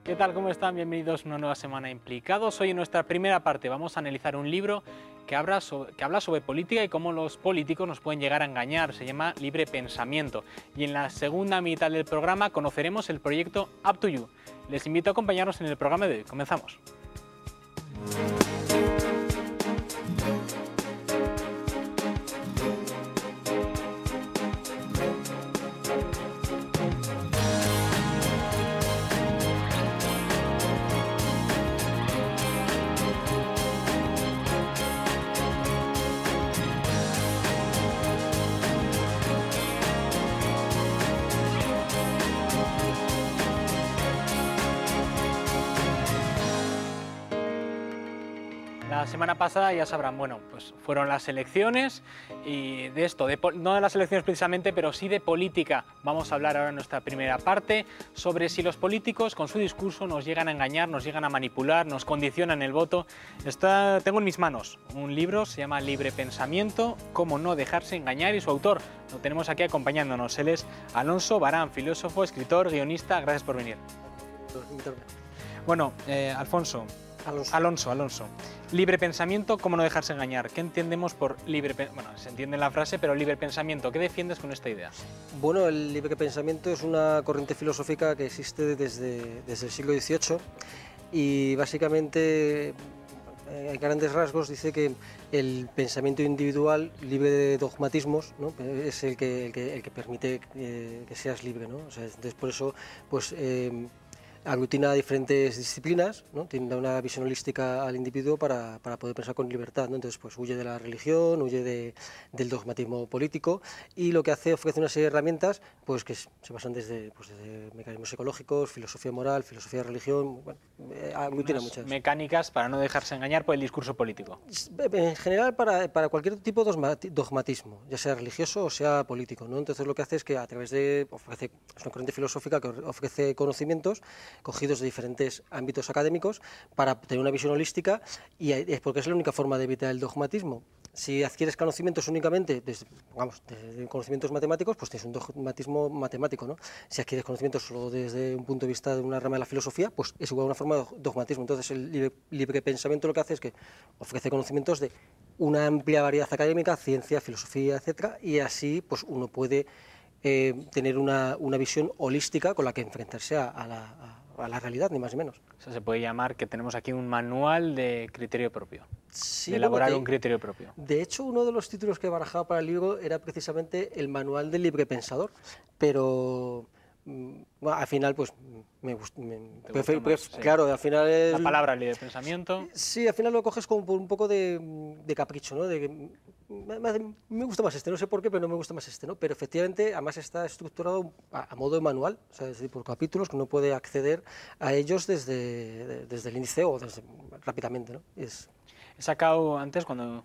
¿Qué tal? ¿Cómo están? Bienvenidos a una nueva semana Implicados. Hoy en nuestra primera parte vamos a analizar un libro que habla sobre política y cómo los políticos nos pueden llegar a engañar. Se llama Libre Pensamiento. Y en la segunda mitad del programa conoceremos el proyecto Up to You. Les invito a acompañarnos en el programa de hoy. Comenzamos. La semana pasada, ya sabrán, bueno, pues fueron las elecciones y de esto, no de las elecciones precisamente, pero sí de política. Vamos a hablar ahora en nuestra primera parte sobre si los políticos con su discurso nos llegan a engañar, nos llegan a manipular, nos condicionan el voto. Tengo en mis manos un libro, se llama Libre Pensamiento, cómo no dejarse engañar, y su autor lo tenemos aquí acompañándonos. Él es Alonso Barán, filósofo, escritor, guionista. Gracias por venir. Bueno, Alonso. Libre pensamiento, ¿cómo no dejarse engañar? ¿Qué entendemos por libre pensamiento? Bueno, se entiende en la frase, pero libre pensamiento, ¿qué defiendes con esta idea? Bueno, el libre pensamiento es una corriente filosófica que existe desde el siglo XVIII y básicamente, en grandes rasgos, dice que el pensamiento individual, libre de dogmatismos, ¿no?, es el que permite que seas libre, ¿no? O sea, entonces, por eso, pues, aglutina diferentes disciplinas, ¿no? Tiene una visión holística al individuo para poder pensar con libertad, ¿no? Entonces, pues huye de la religión, huye del dogmatismo político, y lo que ofrece una serie de herramientas pues, que se basan desde mecanismos psicológicos, filosofía moral, filosofía de religión, bueno, aglutina muchas mecánicas para no dejarse engañar por el discurso político. En general, para cualquier tipo de dogmatismo, ya sea religioso o sea político, ¿no? Entonces, lo que hace es que a través es una corriente filosófica que ofrece conocimientos cogidos de diferentes ámbitos académicos para tener una visión holística, y es porque es la única forma de evitar el dogmatismo. Si adquieres conocimientos únicamente desde conocimientos matemáticos, pues tienes un dogmatismo matemático, ¿no? Si adquieres conocimientos solo desde un punto de vista de una rama de la filosofía, pues es igual una forma de dogmatismo. Entonces, el libre pensamiento lo que hace es que ofrece conocimientos de una amplia variedad académica, ciencia, filosofía, etcétera, y así pues uno puede tener una visión holística con la que enfrentarse a la realidad, ni más ni menos. O sea, se puede llamar que tenemos aquí un manual de criterio propio, sí, de elaborar un criterio propio. De hecho, uno de los títulos que barajaba para el libro era precisamente el manual del libre pensador, pero bueno, al final pues claro, al final es... La palabra libre pensamiento. Sí, al final lo coges como por un poco de capricho, ¿no? Me gusta más este, no sé por qué, pero no me gusta más este, ¿no? Pero efectivamente, además está estructurado a modo de manual, o sea, es decir, por capítulos, que uno puede acceder a ellos desde el índice o rápidamente, ¿no? He sacado antes, cuando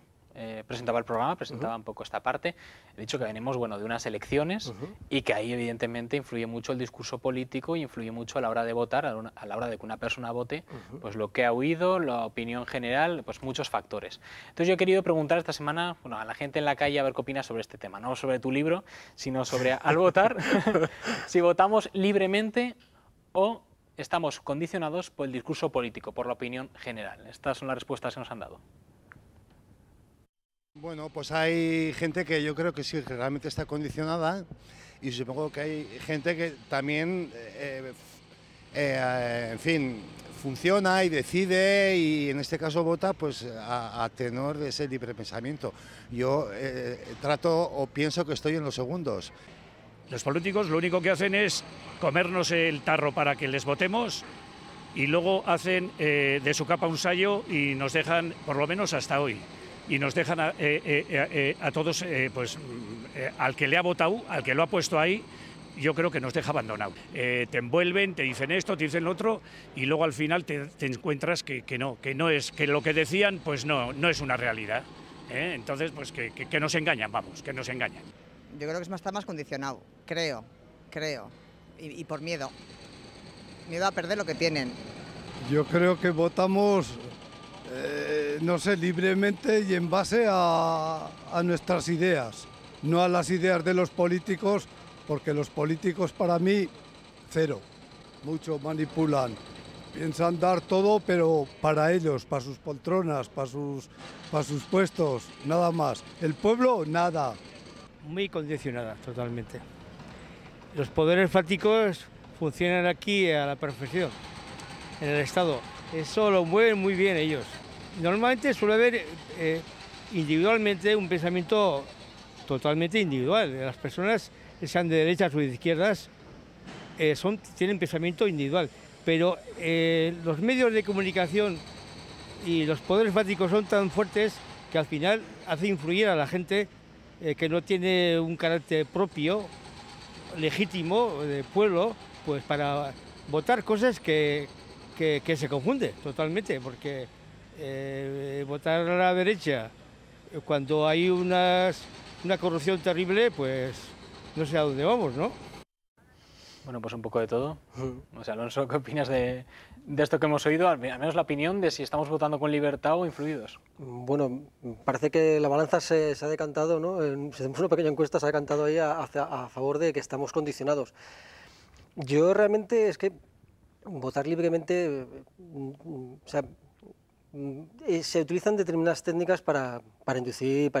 presentaba el programa, presentaba un poco esta parte, he dicho que venimos, bueno, de unas elecciones y que ahí evidentemente influye mucho el discurso político y influye mucho a la hora de votar, a la hora de que una persona vote, pues lo que ha oído, la opinión general, pues muchos factores. Entonces yo he querido preguntar esta semana, bueno, a la gente en la calle a ver qué opina sobre este tema, no sobre tu libro, sino sobre al votar, si votamos libremente o estamos condicionados por el discurso político, por la opinión general. Estas son las respuestas que nos han dado. Bueno, pues hay gente que yo creo que sí, que realmente está condicionada, y supongo que hay gente que también, en fin, funciona y decide, y en este caso vota pues a tenor de ese libre pensamiento. Yo trato o pienso que estoy en los segundos. Los políticos lo único que hacen es comernos el tarro para que les votemos, y luego hacen de su capa un sayo y nos dejan, por lo menos hasta hoy, y nos dejan a todos, al que le ha votado, al que lo ha puesto ahí, yo creo que nos deja abandonado. Te envuelven, te dicen esto, te dicen lo otro, y luego al final te encuentras que no es, que lo que decían pues no es una realidad. Entonces, pues que nos engañan, vamos, que nos engañan. Yo creo que está más condicionado, creo, y por miedo a perder lo que tienen. Yo creo que votamos, no sé, libremente y en base a nuestras ideas, no a las ideas de los políticos, porque los políticos para mí, cero, mucho manipulan. Piensan dar todo, pero para ellos, para sus poltronas, para sus puestos, nada más. El pueblo, nada. Muy condicionada, totalmente. Los poderes fácticos funcionan aquí a la perfección, en el Estado. Eso lo mueven muy bien ellos. Normalmente suele haber individualmente un pensamiento totalmente individual. Las personas, sean de derechas o de izquierdas, tienen pensamiento individual. Pero los medios de comunicación y los poderes fácticos son tan fuertes que al final hace influir a la gente que no tiene un carácter propio, legítimo, de pueblo, pues para votar cosas que se confunde totalmente, porque votar a la derecha cuando hay una corrupción terrible, pues no sé a dónde vamos, ¿no? Bueno, pues un poco de todo. O sea, Alonso, ¿qué opinas de esto que hemos oído? Al menos la opinión de si estamos votando con libertad o influidos. Bueno, parece que la balanza se ha decantado, ¿no? Si hacemos una pequeña encuesta, se ha decantado ahí a favor de que estamos condicionados. Yo realmente es que votar libremente, o sea, se utilizan determinadas técnicas para inducir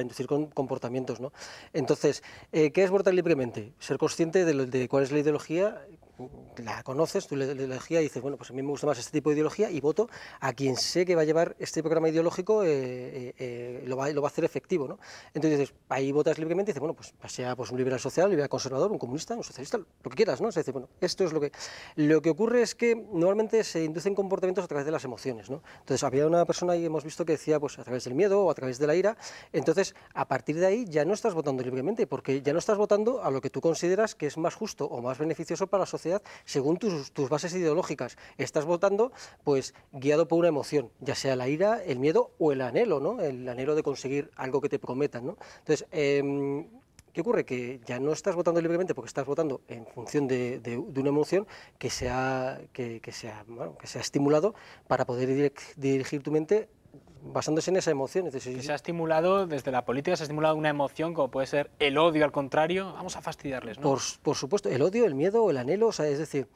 comportamientos, ¿no? Entonces, ¿qué es votar libremente? Ser consciente de cuál es la ideología, la conoces, tu ideología, y dices, bueno, pues a mí me gusta más este tipo de ideología y voto a quien sé que va a llevar este programa ideológico, lo va a hacer efectivo, ¿no? Entonces dices, ahí votas libremente y dices, bueno, pues sea pues un liberal social, un liberal conservador, un comunista, un socialista, lo que quieras, ¿no? O sea, dices, bueno, esto es lo que ocurre es que normalmente se inducen comportamientos a través de las emociones, ¿no? Entonces había una persona ahí, hemos visto, que decía, pues a través del miedo o a través de la ira. Entonces, a partir de ahí ya no estás votando libremente, porque ya no estás votando a lo que tú consideras que es más justo o más beneficioso para la sociedad según tus bases ideológicas. Estás votando pues guiado por una emoción, ya sea la ira, el miedo o el anhelo, ¿no? El anhelo de conseguir algo que te prometan, ¿no? Entonces, ¿qué ocurre? Que ya no estás votando libremente porque estás votando en función de una emoción que se ha estimulado para poder dirigir tu mente basándose en esa emoción. Que se ha estimulado, desde la política se ha estimulado una emoción como puede ser el odio, al contrario, vamos a fastidiarles, ¿no? Por supuesto, el odio, el miedo, el anhelo, o sea, es decir,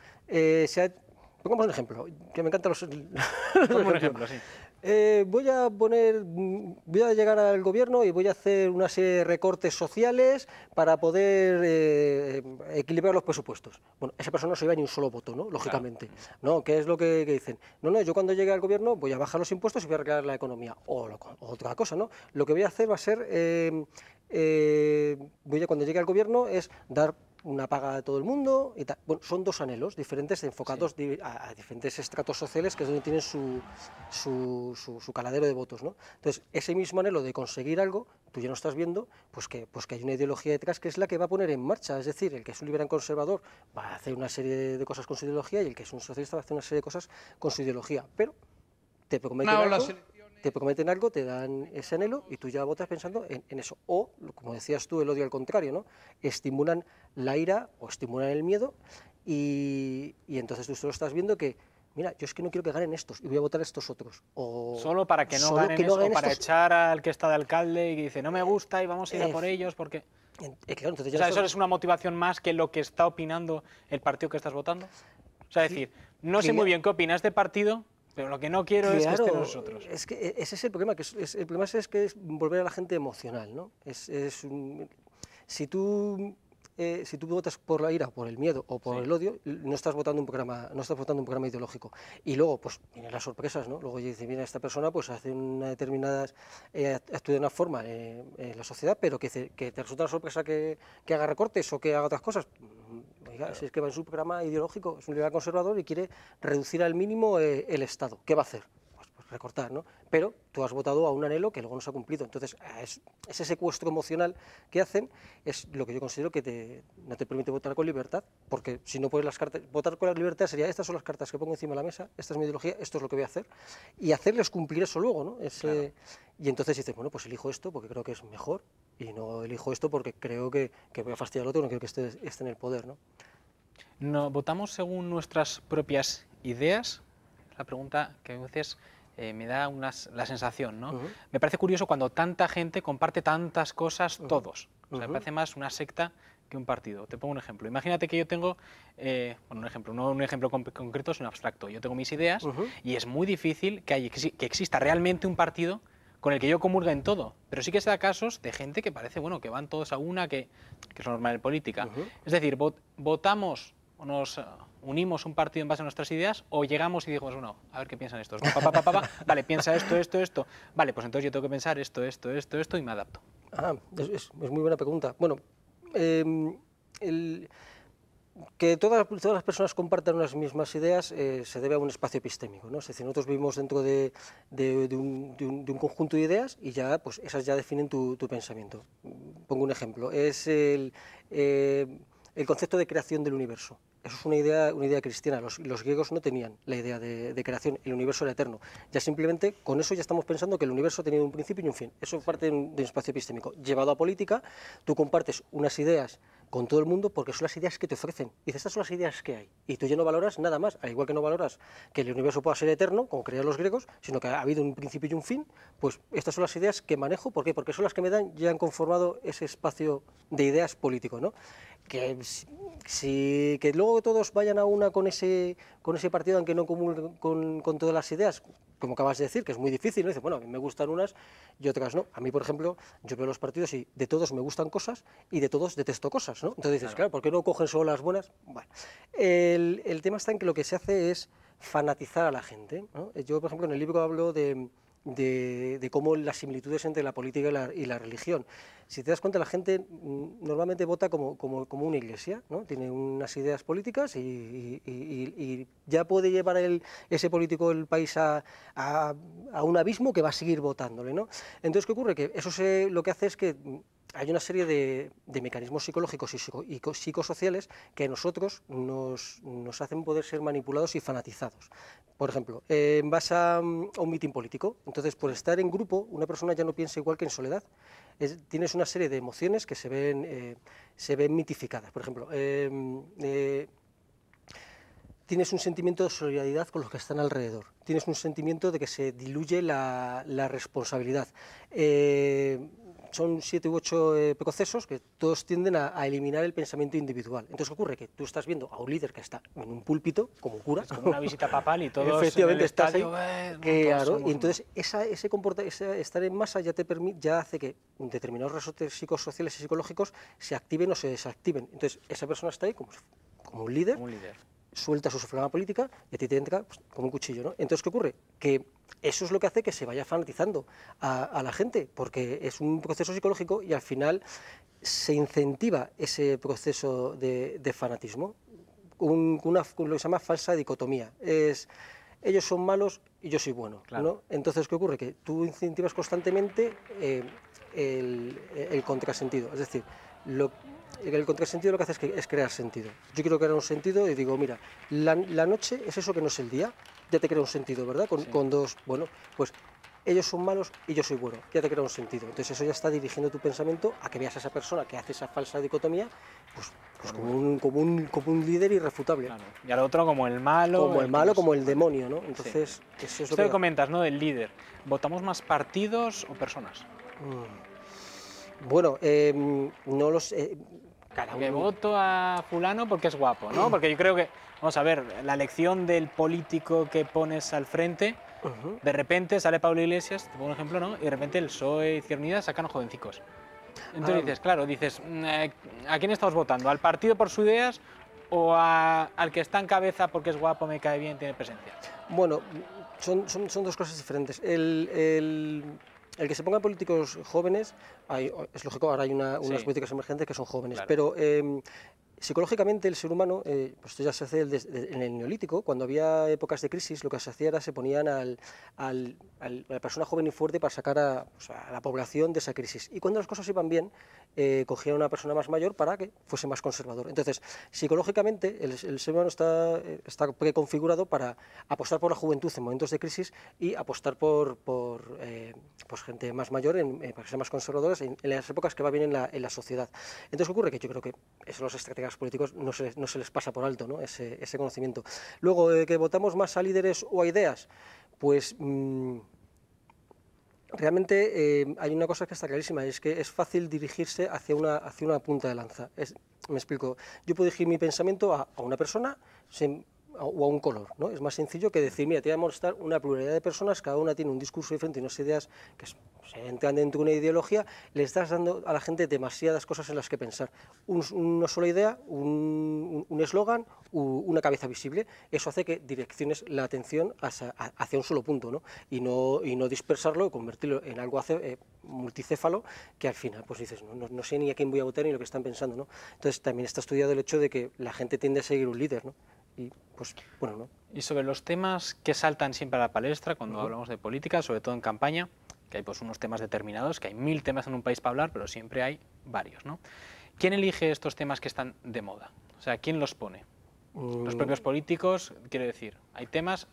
pongamos un ejemplo, que me encantan los un ejemplo, sí. Voy a llegar al gobierno y voy a hacer una serie de recortes sociales para poder equilibrar los presupuestos. Bueno, esa persona no se lleva ni un solo voto, ¿no? Lógicamente. Claro. ¿No? ¿Qué es lo que dicen? No, yo cuando llegue al gobierno voy a bajar los impuestos y voy a arreglar la economía. O otra cosa, ¿no? Lo que voy a hacer va a ser, cuando llegue al gobierno, es dar una paga a todo el mundo y tal. Bueno, son dos anhelos diferentes enfocados a diferentes estratos sociales, que es donde tienen su caladero de votos, ¿no? Entonces, ese mismo anhelo de conseguir algo, tú ya no estás viendo pues que hay una ideología detrás que es la que va a poner en marcha. Es decir, el que es un liberal conservador va a hacer una serie de cosas con su ideología y el que es un socialista va a hacer una serie de cosas con su ideología. Pero te prometen algo, te dan ese anhelo y tú ya votas pensando en eso. O, como decías tú, el odio al contrario, ¿no? Estimulan la ira o estimulan el miedo y entonces tú solo estás viendo que, mira, yo es que no quiero que ganen estos y voy a votar a estos otros. O solo para que no ganen eso, o para echar al que está de alcalde y que dice, no me gusta y vamos a ir a por ellos porque... Claro, entonces o sea, ¿eso es una motivación más que lo que está opinando el partido que estás votando? O sea, decir, no sé muy bien qué opinas de partido, pero lo que no quiero es que estén nosotros. Es que ese es el problema, el problema es que es volver a la gente emocional, ¿no? Si tú votas por la ira, por el miedo o por el odio, no estás votando un programa ideológico. Y luego, pues, vienen las sorpresas, ¿no? Luego viene esta persona, pues hace una determinada, actúa de una forma en la sociedad, pero que te resulta una sorpresa que haga recortes o que haga otras cosas. Oiga, claro. Si es que va en su programa ideológico, es un liberal conservador y quiere reducir al mínimo el Estado. ¿Qué va a hacer? Pues recortar, ¿no? Pero tú has votado a un anhelo que luego no se ha cumplido. Entonces, ese secuestro emocional que hacen es lo que yo considero que no te permite votar con libertad, porque si no pones las cartas, votar con la libertad sería, estas son las cartas que pongo encima de la mesa, esta es mi ideología, esto es lo que voy a hacer, y hacerles cumplir eso luego, ¿no? Claro. Y entonces dices, bueno, pues elijo esto porque creo que es mejor, y no elijo esto porque creo que voy a fastidiar al otro, no quiero que esté en el poder, ¿no? ¿No votamos según nuestras propias ideas? La pregunta que a veces me da la sensación, ¿no? Me parece curioso cuando tanta gente comparte tantas cosas todos. O sea, me parece más una secta que un partido. Te pongo un ejemplo. Imagínate que yo tengo, bueno, un ejemplo, no un ejemplo concreto, sino abstracto. Yo tengo mis ideas y es muy difícil que exista realmente un partido con el que yo comulgue en todo. Pero sí que se da casos de gente que parece, bueno, que van todos a una, que es normal en política. Es decir, votamos o nos unimos un partido en base a nuestras ideas, o llegamos y decimos, bueno, a ver qué piensan estos. Vale, piensa esto. Vale, pues entonces yo tengo que pensar esto y me adapto. Es muy buena pregunta. Bueno, que todas las personas compartan unas mismas ideas se debe a un espacio epistémico, ¿no? Es decir, nosotros vivimos dentro de un conjunto de ideas y ya, pues esas ya definen tu pensamiento. Pongo un ejemplo, es el concepto de creación del universo. Eso es una idea cristiana. Los griegos no tenían la idea de creación, el universo era eterno. Ya simplemente con eso ya estamos pensando que el universo ha tenido un principio y un fin. Eso parte de un espacio epistémico. Llevado a política, tú compartes unas ideas con todo el mundo porque son las ideas que te ofrecen. Y estas son las ideas que hay. Y tú ya no valoras nada más, al igual que no valoras que el universo pueda ser eterno, como creían los griegos, sino que ha habido un principio y un fin. Pues estas son las ideas que manejo. ¿Por qué? Porque son las que me dan, ya han conformado ese espacio de ideas político, ¿no? Que luego todos vayan a una con ese partido, aunque no comulguen con todas las ideas, como acabas de decir, que es muy difícil, ¿no? Dice, bueno, a mí me gustan unas y otras no. A mí, por ejemplo, yo veo los partidos y de todos me gustan cosas y de todos detesto cosas, ¿no? Entonces dices, claro, ¿por qué no cogen solo las buenas? Bueno, el tema está en que lo que se hace es fanatizar a la gente, ¿no? Yo, por ejemplo, en el libro hablo de cómo las similitudes entre la política y la religión. Si te das cuenta, la gente normalmente vota como una iglesia, ¿no? Tiene unas ideas políticas y ya puede llevar ese político el país a un abismo que va a seguir votándole, ¿no? Entonces, ¿qué ocurre? Que eso lo que hace es que hay una serie de mecanismos psicológicos y psicosociales que a nosotros nos hacen poder ser manipulados y fanatizados. Por ejemplo, vas a un mitin político, entonces por estar en grupo una persona ya no piensa igual que en soledad. Tienes una serie de emociones que se ven mitificadas. Por ejemplo, tienes un sentimiento de solidaridad con los que están alrededor, tienes un sentimiento de que se diluye la responsabilidad. Son 7 u 8 procesos que todos tienden a eliminar el pensamiento individual. Entonces, ¿qué ocurre? Que tú estás viendo a un líder que está en un púlpito, como cura. Es como una visita papal y todos efectivamente en el estás estadio, ahí, claro, y entonces ese estar en masa ya hace que determinados resortes psicosociales y psicológicos se activen o se desactiven. Entonces, esa persona está ahí como un líder. Suelta su soflama política y a ti te entra pues, como un cuchillo, ¿no? Entonces, ¿qué ocurre? Que eso es lo que hace que se vaya fanatizando a la gente, porque es un proceso psicológico y al final se incentiva ese proceso de fanatismo, con lo que se llama falsa dicotomía. Ellos son malos y yo soy bueno, claro, ¿no? Entonces, ¿qué ocurre? Que tú incentivas constantemente el contrasentido, es decir, el contrasentido lo que hace es crear sentido. Yo quiero crear un sentido y digo, mira, la noche es eso que no es el día, ya te crea un sentido, ¿verdad? Con dos, bueno, pues ellos son malos y yo soy bueno, ya te crea un sentido. Entonces eso ya está dirigiendo tu pensamiento a que veas a esa persona que hace esa falsa dicotomía, pues como un líder irrefutable. Claro. Y al otro como el malo. Como el demonio, ¿no? Entonces, sí. Eso es lo que comentas, ¿no? Del líder. ¿Votamos más partidos o personas? Bueno, no los... Que voto a fulano porque es guapo, ¿no? Porque yo creo que, vamos a ver, la elección del político que pones al frente, de repente sale Pablo Iglesias, te pongo un ejemplo, ¿no? Y de repente el PSOE y Izquierda Unida sacan jovencicos. Entonces dices, ¿a quién estamos votando? ¿Al partido por sus ideas o al que está en cabeza porque es guapo, me cae bien, tiene presencia? Bueno, son dos cosas diferentes. El que se pongan políticos jóvenes, es lógico, ahora hay unas políticas emergentes que son jóvenes, claro. Pero psicológicamente el ser humano, pues esto ya se hace en el Neolítico, cuando había épocas de crisis, lo que se hacía era se ponían a la persona joven y fuerte para sacar a la población de esa crisis. Y cuando las cosas iban bien, cogían a una persona más mayor para que fuese más conservador. Entonces, psicológicamente, el ser humano está preconfigurado para apostar por la juventud en momentos de crisis y apostar por pues gente más mayor, para ser más conservadores en las épocas que va bien en la sociedad. Entonces, ¿qué ocurre? Que yo creo que eso los estrategas políticos no se les pasa por alto, ¿no? ese conocimiento. Luego, que votamos más a líderes o a ideas, pues Realmente hay una cosa que está clarísima, es que es fácil dirigirse hacia una punta de lanza. Me explico, yo puedo dirigir mi pensamiento a una persona o a un color, ¿no? Es más sencillo que decir, mira, te voy a mostrar una pluralidad de personas, cada una tiene un discurso diferente y unas ideas que se entran dentro de una ideología, le estás dando a la gente demasiadas cosas en las que pensar. Una sola idea, un eslogan, una cabeza visible, eso hace que direcciones la atención hacia un solo punto, ¿no? Y no dispersarlo y convertirlo en algo multicéfalo, que al final pues dices, no sé ni a quién voy a votar ni lo que están pensando, ¿no? Entonces también está estudiado el hecho de que la gente tiende a seguir un líder, ¿no? Y pues bueno, ¿no? Y sobre los temas que saltan siempre a la palestra cuando hablamos de política, sobre todo en campaña, que hay pues unos temas determinados, que hay 1000 temas en un país para hablar, pero siempre hay varios, ¿no? ¿Quién elige estos temas que están de moda? O sea, ¿quién los pone? Los propios políticos, quiero decir, hay temas,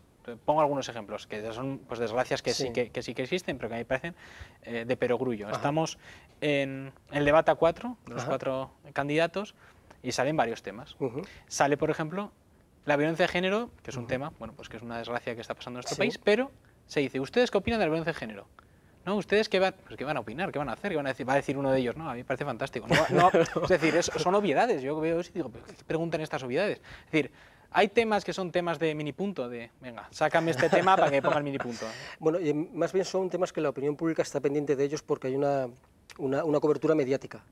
pongo algunos ejemplos, que son pues desgracias que sí que existen, pero que a mí me parecen de perogrullo. Estamos en el debate a 4, de los 4 candidatos, y salen varios temas. Sale, por ejemplo, la violencia de género, que es un tema, bueno, pues que es una desgracia que está pasando en nuestro país, pero se dice, ¿ustedes qué opinan de la violencia de género? No, ¿ustedes qué van a opinar? ¿Qué van a hacer? ¿Qué van a decir? Va a decir uno de ellos, no, a mí me parece fantástico. Es decir, son obviedades, yo veo eso y digo, ¿qué preguntan estas obviedades? Es decir, hay temas que son temas de minipunto, de, venga, sácame este tema para que ponga el minipunto. Bueno, más bien son temas que la opinión pública está pendiente de ellos porque hay una cobertura mediática.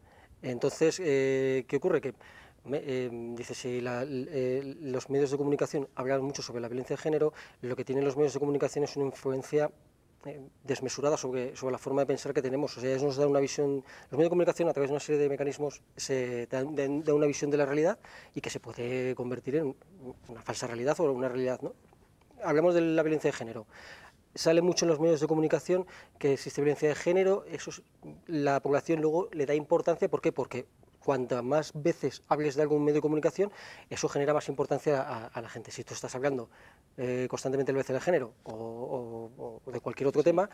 Entonces, ¿qué ocurre? Que dice, si los medios de comunicación hablan mucho sobre la violencia de género, lo que tienen los medios de comunicación es una influencia desmesurada sobre la forma de pensar que tenemos. O sea, eso nos da una visión, los medios de comunicación a través de una serie de mecanismos se dan una visión de la realidad y que se puede convertir en una falsa realidad o una realidad, ¿no? Hablamos de la violencia de género. Sale mucho en los medios de comunicación que existe violencia de género, la población luego le da importancia, ¿por qué? Porque cuantas más veces hables de algún medio de comunicación, eso genera más importancia a la gente. Si tú estás hablando constantemente de violencia de género o de cualquier otro tema,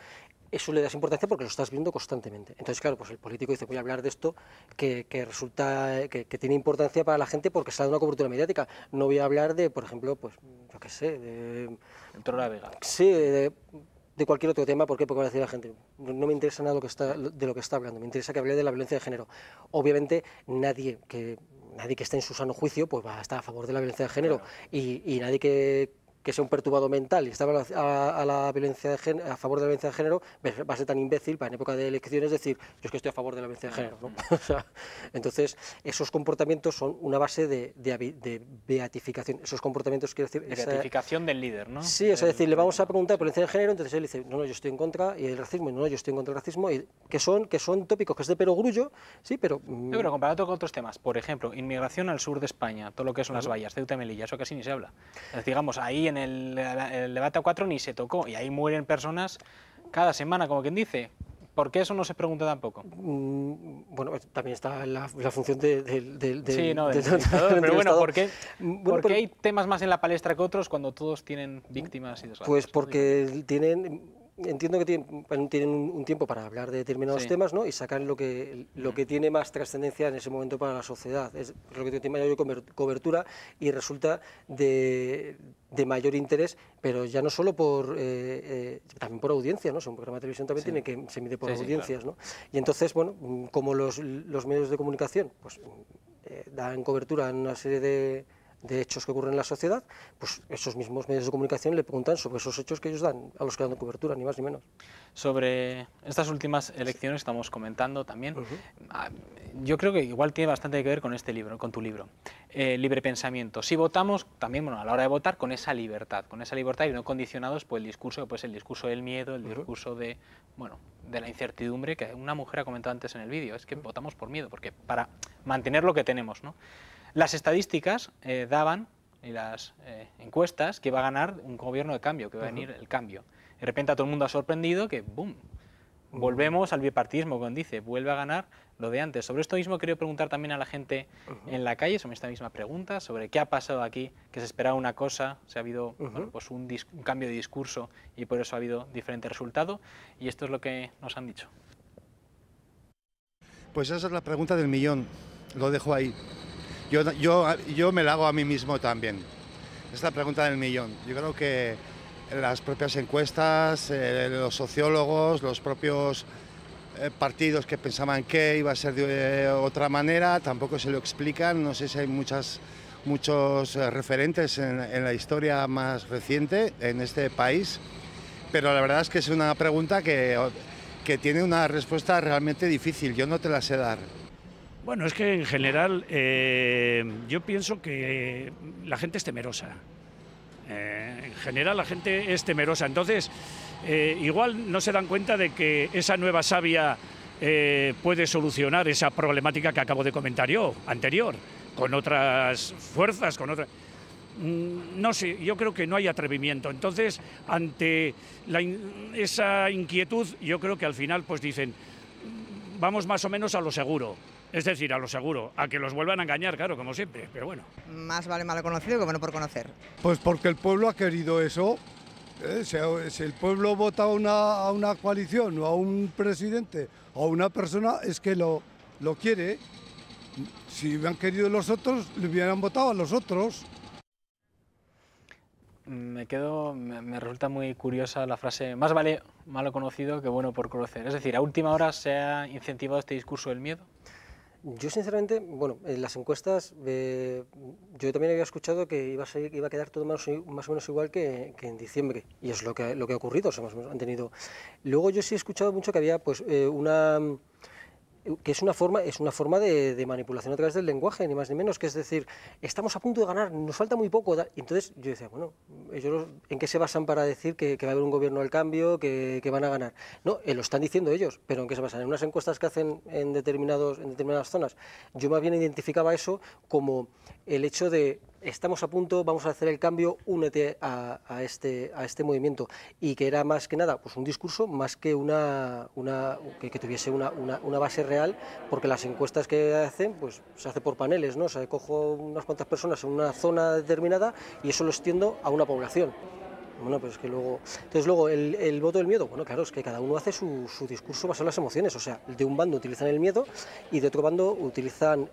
eso le das importancia porque lo estás viendo constantemente. Entonces, claro, pues el político dice, voy a hablar de esto que resulta que tiene importancia para la gente porque se ha dado una cobertura mediática. No voy a hablar de, por ejemplo, pues, yo qué sé, el Toro de la Vega. Sí, de cualquier otro tema. ¿Por qué? Porque va a decir la gente, no me interesa nada de lo que está hablando, me interesa que hable de la violencia de género. Obviamente, nadie que esté en su sano juicio pues va a estar a favor de la violencia de género, claro. y nadie que sea un perturbado mental y está a favor de la violencia de género, va a ser tan imbécil para en época de elecciones decir, yo es que estoy a favor de la violencia de género, ¿no? O sea, entonces, esos comportamientos son una base de beatificación. Esos comportamientos, quiero decir... Beatificación del líder, ¿no? Sí, o sea, decir, le vamos a preguntar por violencia de género, entonces él dice, no, yo estoy en contra, y el racismo, y no, yo estoy en contra del racismo, y que son tópicos, que es de perogrullo, sí, pero... Pero comparado con otros temas, por ejemplo, inmigración al sur de España, todo lo que son las vallas, Ceuta y Melilla, eso casi ni se habla. Entonces, digamos, ahí en el debate a 4 ni se tocó, y ahí mueren personas cada semana, como quien dice. ¿Por qué eso no se pregunta tampoco? Bueno, también está la función del pero bueno, ¿por qué hay temas más en la palestra que otros cuando todos tienen víctimas y desgracias? Pues porque entiendo que tienen un tiempo para hablar de determinados temas, ¿no? Y sacar lo que tiene más trascendencia en ese momento para la sociedad. Es lo que tiene mayor cobertura y resulta de mayor interés, pero ya no solo también por audiencia, ¿no? Un programa de televisión también se mide por audiencias, claro. ¿No? Y entonces, bueno, como los medios de comunicación pues dan cobertura a una serie de hechos que ocurren en la sociedad, pues esos mismos medios de comunicación le preguntan sobre esos hechos que ellos dan, a los que dan cobertura, ni más ni menos. Sobre estas últimas elecciones estamos comentando también, yo creo que igual tiene bastante que ver con este libro, con tu libro, Libre Pensamiento. Si votamos, también bueno, a la hora de votar, con esa libertad y no condicionados por el discurso, que puede ser el discurso del miedo, el discurso de la incertidumbre, que una mujer ha comentado antes en el vídeo, es que votamos por miedo, porque para mantener lo que tenemos, ¿no? Las estadísticas daban, y las encuestas, que va a ganar un gobierno de cambio, que va a venir el cambio. De repente a todo el mundo ha sorprendido que, ¡boom!, volvemos al bipartidismo, como dice, vuelve a ganar lo de antes. Sobre esto mismo quería preguntar también a la gente en la calle, sobre esta misma pregunta, sobre qué ha pasado aquí, que se esperaba una cosa, se ha habido pues un cambio de discurso y por eso ha habido diferente resultado, y esto es lo que nos han dicho. Pues esa es la pregunta del millón, lo dejo ahí. Yo me la hago a mí mismo también. Es la pregunta del millón. Yo creo que las propias encuestas, los sociólogos, los propios partidos que pensaban que iba a ser de otra manera, tampoco se lo explican. No sé si hay muchos referentes en la historia más reciente en este país, pero la verdad es que es una pregunta que tiene una respuesta realmente difícil. Yo no te la sé dar. Bueno, es que en general yo pienso que la gente es temerosa. En general la gente es temerosa. Entonces, igual no se dan cuenta de que esa nueva savia puede solucionar esa problemática que acabo de comentar yo, anterior, con otras fuerzas, con otras... No sé, yo creo que no hay atrevimiento. Entonces, ante esa inquietud, yo creo que al final pues dicen, vamos más o menos a lo seguro. Es decir, a lo seguro, a que los vuelvan a engañar, claro, como siempre, pero bueno. Más vale malo conocido que bueno por conocer. Pues porque el pueblo ha querido eso. Si el pueblo vota a una coalición o a un presidente o a una persona, es que lo quiere. Si hubieran querido los otros, le hubieran votado a los otros. Me resulta muy curiosa la frase, más vale malo conocido que bueno por conocer. Es decir, a última hora se ha incentivado este discurso del miedo. Yo sinceramente, bueno, en las encuestas yo también había escuchado que iba a quedar todo más o menos igual que en diciembre, y es lo que ha ocurrido, o sea, más o menos han tenido. Luego yo sí he escuchado mucho que había pues que es una forma de manipulación a través del lenguaje, ni más ni menos, que es decir, estamos a punto de ganar, nos falta muy poco, y entonces yo decía, bueno, ellos ¿en qué se basan para decir que va a haber un gobierno del cambio, que van a ganar? No, lo están diciendo ellos, pero ¿en qué se basan? En unas encuestas que hacen en determinadas zonas. Yo más bien identificaba eso como el hecho de estamos a punto, vamos a hacer el cambio, únete a este movimiento, y que era más que nada pues un discurso más que que tuviese una base real, porque las encuestas que hacen pues se hace por paneles, ¿no? O sea, cojo unas cuantas personas en una zona determinada y eso lo extiendo a una población. Bueno, pues es que luego el voto del miedo, bueno, claro, es que cada uno hace su discurso basado en las emociones, o sea, de un bando utilizan el miedo y de otro bando utilizan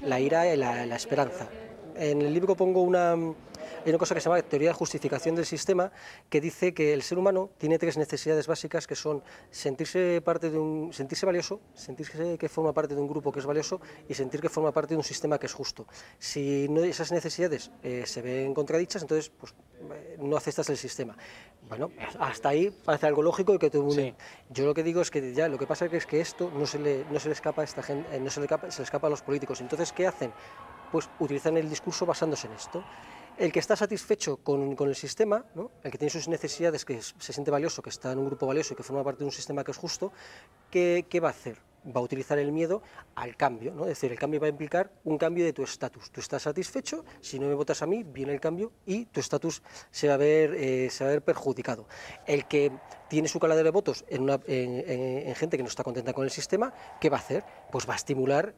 la ira y la esperanza. En el libro pongo hay una cosa que se llama teoría de justificación del sistema, que dice que el ser humano tiene tres necesidades básicas, que son sentirse valioso, sentirse que forma parte de un grupo que es valioso y sentir que forma parte de un sistema que es justo. Si esas necesidades se ven contradichas, entonces pues, no aceptas el sistema. Bueno, hasta ahí parece algo lógico y que todo el mundo... Sí. Yo lo que digo es que ya lo que pasa es que esto no se le escapa a esta gente, se le escapa a los políticos. Entonces, ¿qué hacen? Pues utilizan el discurso basándose en esto. El que está satisfecho con el sistema, ¿no? El que tiene sus necesidades, que se siente valioso, que está en un grupo valioso y que forma parte de un sistema que es justo, ¿qué va a hacer? Va a utilizar el miedo al cambio, ¿no? Es decir, el cambio va a implicar un cambio de tu estatus. Tú estás satisfecho, si no me votas a mí, viene el cambio y tu estatus se va a ver perjudicado. El que tiene su caladero de votos en gente que no está contenta con el sistema, ¿qué va a hacer? Pues va a estimular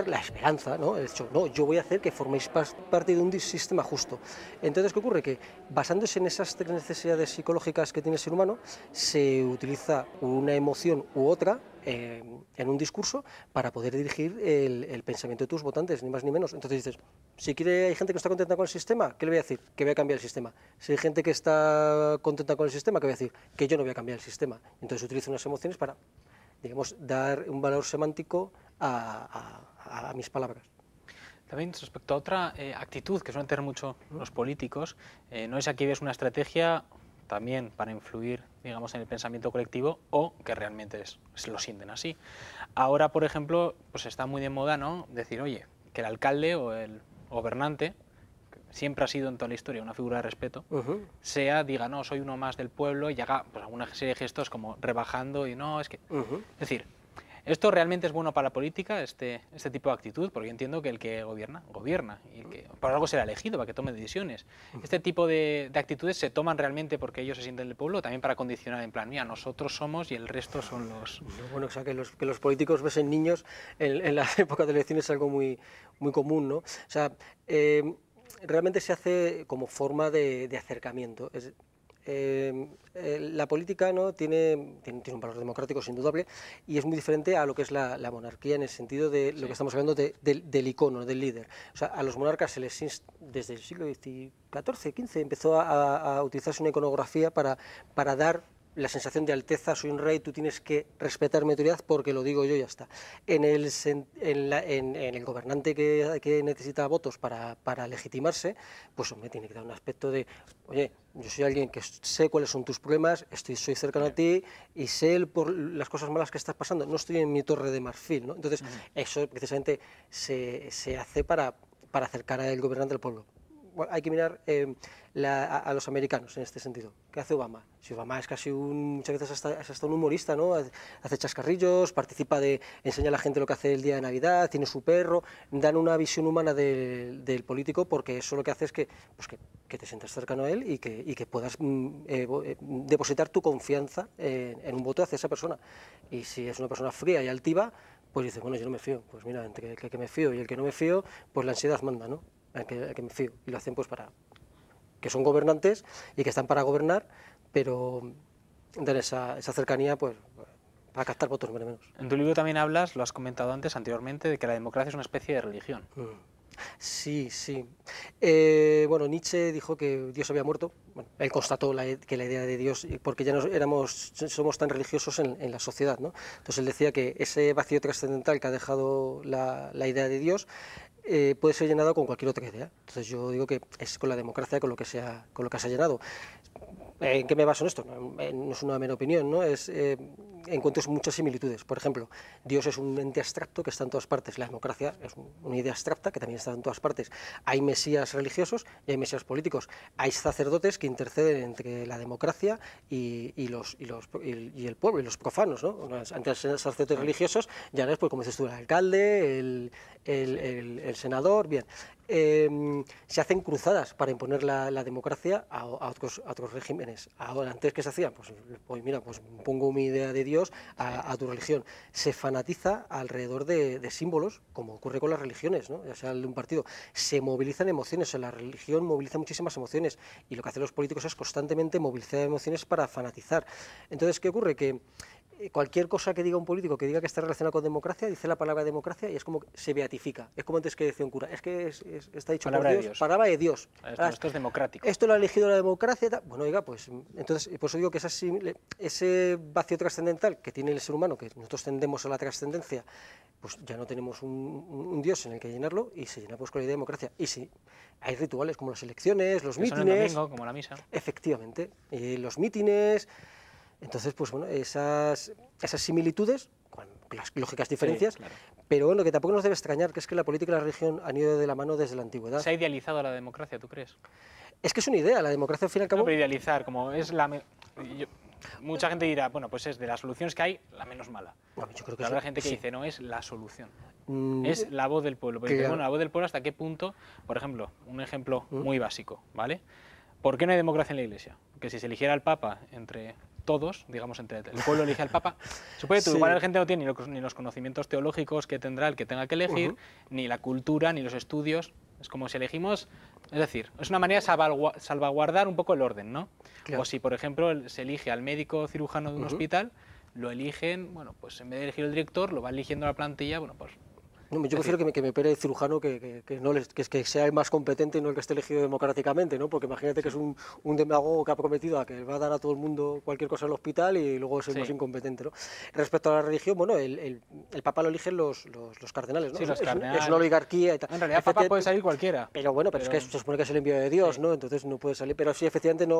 la esperanza, ¿no? El hecho, no, yo voy a hacer que forméis parte de un sistema justo. Entonces, ¿qué ocurre? Que basándose en esas tres necesidades psicológicas que tiene el ser humano, se utiliza una emoción u otra en un discurso para poder dirigir el pensamiento de tus votantes, ni más ni menos. Entonces dices, si hay gente que no está contenta con el sistema, ¿qué le voy a decir? Que voy a cambiar el sistema. Si hay gente que está contenta con el sistema, ¿qué voy a decir? Que yo no voy a cambiar el sistema. Entonces utilizo unas emociones para, digamos, dar un valor semántico a mis palabras. También respecto a otra actitud que suelen tener mucho los políticos, no es aquí ves una estrategia también para influir, digamos, en el pensamiento colectivo o que realmente lo sienten así. Ahora, por ejemplo, pues está muy de moda, ¿no? Decir, oye, que el alcalde o el gobernante, que siempre ha sido en toda la historia una figura de respeto, diga, no, soy uno más del pueblo y haga pues, alguna serie de gestos como rebajando y no, es que... Es decir, ¿esto realmente es bueno para la política, este tipo de actitud? Porque yo entiendo que el que gobierna, y el que por algo será elegido para que tome decisiones. ¿Este tipo de actitudes se toman realmente porque ellos se sienten del pueblo o también para condicionar en plan, mira, nosotros somos y el resto son los...? Bueno, o sea, que los políticos besen niños en la época de elecciones es algo muy, muy común, ¿no? O sea, realmente se hace como forma de acercamiento. la política, ¿no? tiene un valor democrático, es indudable, y es muy diferente a lo que es la monarquía en el sentido de lo que estamos hablando del icono, del líder. O sea, a los monarcas se les desde el siglo XIV, XV, empezó a utilizarse una iconografía para dar la sensación de alteza, soy un rey, tú tienes que respetar mi autoridad porque lo digo yo y ya está. En el gobernante que necesita votos para legitimarse, pues hombre, tiene que dar un aspecto de, oye, yo soy alguien que sé cuáles son tus problemas, soy cercano a ti y sé por las cosas malas que estás pasando, no estoy en mi torre de marfil, ¿no? Entonces, eso precisamente se hace para acercar al gobernante al pueblo. Bueno, hay que mirar a los americanos en este sentido. ¿Qué hace Obama? Si Obama es casi muchas veces hasta un humorista, ¿no? Hace chascarrillos, enseña a la gente lo que hace el día de Navidad, tiene su perro, dan una visión humana del político, porque eso lo que hace es que te sientas cercano a él y que puedas depositar tu confianza en un voto hacia esa persona. Y si es una persona fría y altiva, pues dices, bueno, yo no me fío. Pues mira, entre el que me fío y el que no me fío, pues la ansiedad manda, ¿no? Al que me fío, y lo hacen pues que son gobernantes y que están para gobernar, pero dan esa cercanía pues para captar votos menos. En tu libro también hablas, lo has comentado anteriormente, de que la democracia es una especie de religión. Sí. Bueno, Nietzsche dijo que Dios había muerto. Bueno, él constató que la idea de Dios, porque ya somos tan religiosos en la sociedad, ¿no? Entonces él decía que ese vacío trascendental que ha dejado la idea de Dios puede ser llenado con cualquier otra idea. Entonces yo digo que es con la democracia con lo que se ha llenado. ¿En qué me baso en esto? No es una mera opinión, ¿no? Encuentro muchas similitudes. Por ejemplo, Dios es un ente abstracto que está en todas partes. La democracia es una idea abstracta que también está en todas partes. Hay mesías religiosos y hay mesías políticos. Hay sacerdotes que interceden entre la democracia y el pueblo, y los profanos, ¿no? Antes eran sacerdotes religiosos, ya no es, pues, como dices tú, el alcalde, el senador, bien. Se hacen cruzadas para imponer la democracia a otros regímenes. Ahora, antes, ¿qué se hacía? Pues mira, pues pongo mi idea de Dios a tu religión. Se fanatiza alrededor de símbolos, como ocurre con las religiones, ¿no? Ya sea de un partido. Se movilizan emociones, o sea, la religión moviliza muchísimas emociones, y lo que hacen los políticos es constantemente movilizar emociones para fanatizar. Entonces, ¿qué ocurre? Que cualquier cosa que diga un político que diga que está relacionada con democracia, dice la palabra democracia y es como se beatifica. Es como antes que decía un cura, es que está dicho palabra por Dios, palabra de Dios. Esto es democrático. Esto lo ha elegido la democracia. Bueno, oiga, pues entonces, por eso digo que ese vacío trascendental que tiene el ser humano, que nosotros tendemos a la trascendencia, pues ya no tenemos un Dios en el que llenarlo, y se llena pues con la idea de democracia. Y sí, hay rituales como las elecciones, los mítines. Son el domingo, como la misa. Efectivamente, los mítines. Entonces, pues bueno, esas similitudes, con las lógicas diferencias, sí, claro. Pero bueno, que tampoco nos debe extrañar, que es que la política y la religión han ido de la mano desde la antigüedad. ¿Se ha idealizado la democracia, tú crees? Es que es una idea, la democracia al fin y al cabo... No, pero idealizar, como es mucha gente dirá, bueno, pues es de las soluciones que hay, la menos mala. Bueno, yo creo que habrá gente que dice, no, es la solución. Es la voz del pueblo. Pero bueno, la voz del pueblo, ¿hasta qué punto? Por ejemplo, un ejemplo muy básico, ¿vale? ¿Por qué no hay democracia en la Iglesia? Que si se eligiera el Papa entre todos, digamos, entre el pueblo elige al Papa, supongo que igual la gente no tiene ni los conocimientos teológicos que tendrá el que tenga que elegir, ni la cultura, ni los estudios. Es como si elegimos, es decir, es una manera de salvaguardar un poco el orden, ¿no? Claro. O si, por ejemplo, se elige al médico cirujano de un hospital, lo eligen, bueno, pues en vez de elegir el director, lo va eligiendo la plantilla, bueno, pues... No, yo prefiero que me opere el cirujano que sea el más competente y no el que esté elegido democráticamente, ¿no? Porque imagínate que es un demagogo que ha prometido a que va a dar a todo el mundo cualquier cosa en el hospital y luego es el más incompetente, ¿no? Respecto a la religión, bueno, el Papa lo eligen los cardenales, ¿no? Sí, los cardenales. Es una oligarquía y tal. En realidad el Papa puede salir cualquiera. Pero bueno, pero es que se supone que es el envío de Dios, ¿no? Entonces no puede salir. Pero sí, efectivamente,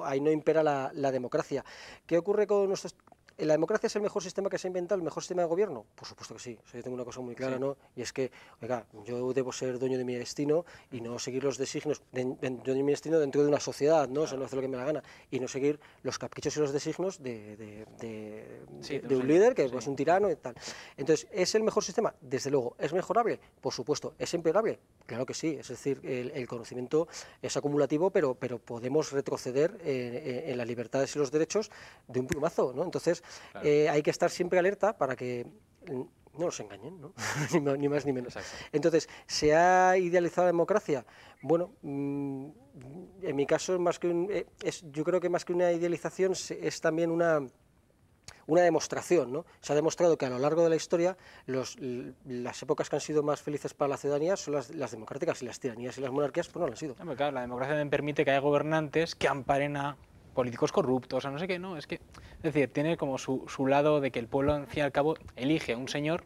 ahí no impera la democracia. ¿Qué ocurre con nuestros...? ¿La democracia es el mejor sistema que se ha inventado, el mejor sistema de gobierno? Por supuesto que sí. O sea, yo tengo una cosa muy clara, ¿no? Y es que, oiga, yo debo ser dueño de mi destino y no seguir los designios, dueño de mi destino dentro de una sociedad, ¿no? O sea, no hacer lo que me da la gana. Y no seguir los caprichos y los designios de un líder que es un tirano y tal. Entonces, ¿es el mejor sistema? Desde luego. ¿Es mejorable? Por supuesto. ¿Es empeorable? Claro que sí. Es decir, el conocimiento es acumulativo, pero podemos retroceder en las libertades y los derechos de un plumazo, ¿no? Entonces, claro. Hay que estar siempre alerta para que no nos engañen, ¿no? Ni más ni menos. Entonces, ¿se ha idealizado la democracia? Bueno, en mi caso, yo creo que más que una idealización es también una demostración, ¿no? Se ha demostrado que a lo largo de la historia las épocas que han sido más felices para la ciudadanía son las democráticas, y las tiranías y las monarquías pues no lo han sido. Claro, la democracia también permite que haya gobernantes que amparen a políticos corruptos, o no sé qué, no, es decir, tiene como su lado de que el pueblo, al fin y al cabo, elige a un señor,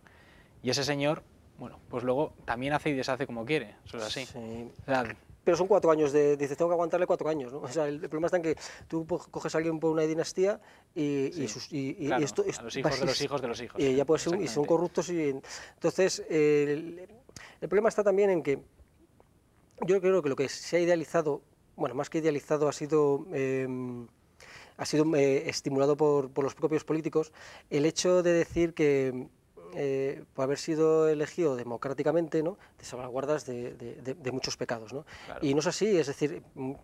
y ese señor, bueno, pues luego también hace y deshace como quiere, eso es así. Sí. O sea, pero son 4 años dices, tengo que aguantarle 4 años, ¿no? O sea, el problema está en que tú coges a alguien por una dinastía claro, esto a los hijos de los hijos de los hijos. Y ya puede ser, y son corruptos. Entonces, el problema está también en que yo creo que lo que se ha idealizado, bueno, más que idealizado, ha sido estimulado por los propios políticos, el hecho de decir que por haber sido elegido democráticamente, ¿no?, te salvaguardas de muchos pecados, ¿no? Claro. Y no es así, es decir,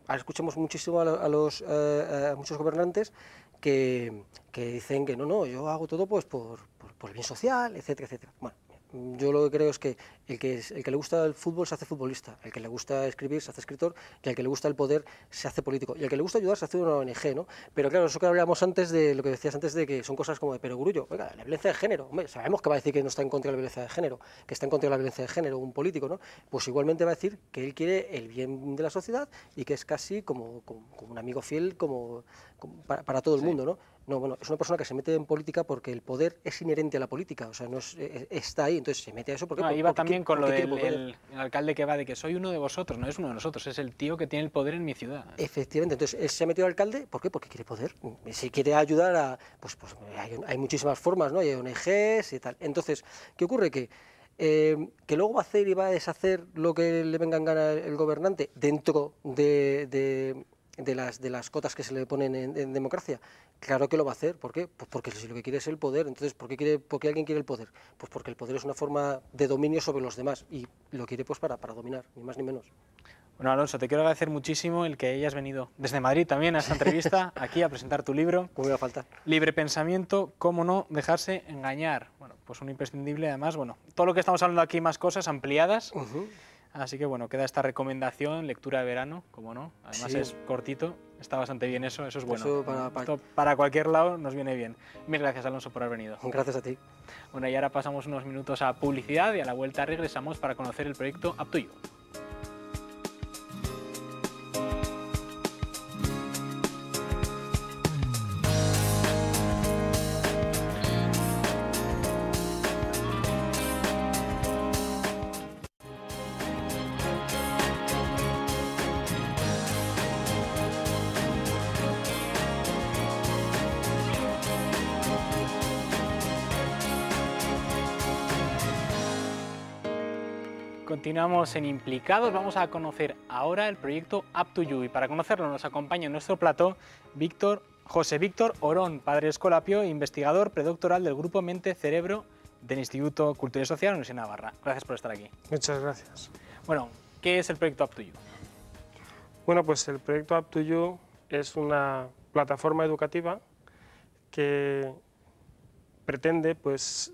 escuchamos muchísimo a muchos gobernantes que dicen que no, yo hago todo pues por el bien social, etcétera, etcétera. Bueno, yo lo que creo es que el que le gusta el fútbol se hace futbolista, el que le gusta escribir se hace escritor, y el que le gusta el poder se hace político, y el que le gusta ayudar se hace una ONG, ¿no? Pero claro, eso que hablábamos antes, de lo que decías antes, de que son cosas como de perogrullo. Oiga, la violencia de género, hombre, sabemos que va a decir que no está en contra de la violencia de género, que está en contra de la violencia de género un político, ¿no? Pues igualmente va a decir que él quiere el bien de la sociedad y que es casi como un amigo fiel para todo el mundo, ¿no? No, bueno, es una persona que se mete en política porque el poder es inherente a la política, o sea, no está ahí, entonces se mete a eso porque... ahí va también con lo del alcalde que va de que soy uno de vosotros, no es uno de nosotros, es el tío que tiene el poder en mi ciudad. Efectivamente, entonces él se ha metido al alcalde, ¿por qué? Porque quiere poder, si quiere ayudar a... Pues hay muchísimas formas, ¿no? Hay ONGs y tal. Entonces, ¿qué ocurre? Que luego va a hacer y va a deshacer lo que le venga en gana el gobernante dentro de las cotas que se le ponen en democracia. Claro que lo va a hacer. ¿Por qué? Pues porque si lo que quiere es el poder. Entonces, ¿por qué alguien quiere el poder? Pues porque el poder es una forma de dominio sobre los demás, y lo quiere pues para dominar, ni más ni menos. Bueno, Alonso, te quiero agradecer muchísimo el que hayas venido desde Madrid también a esta entrevista, aquí a presentar tu libro. ¿Cómo iba a faltar? Libre pensamiento, cómo no dejarse engañar. Bueno, pues un imprescindible, además, bueno, todo lo que estamos hablando aquí, más cosas ampliadas. Así que bueno, queda esta recomendación, lectura de verano, como no, además sí. Es cortito, está bastante bien eso es bueno. Eso para cualquier lado nos viene bien. Mil gracias, Alonso, por haber venido. Gracias a ti. Bueno, y ahora pasamos unos minutos a publicidad y a la vuelta regresamos para conocer el proyecto Up to You. Continuamos en Implicados, vamos a conocer ahora el proyecto Up to You, y para conocerlo nos acompaña en nuestro plató José Víctor Orón, padre escolapio e investigador predoctoral del Grupo Mente Cerebro del Instituto Cultura y Social de la Universidad de Navarra. Gracias por estar aquí. Muchas gracias. Bueno, ¿qué es el proyecto Up to You? Bueno, pues el proyecto Up to You es una plataforma educativa que pretende pues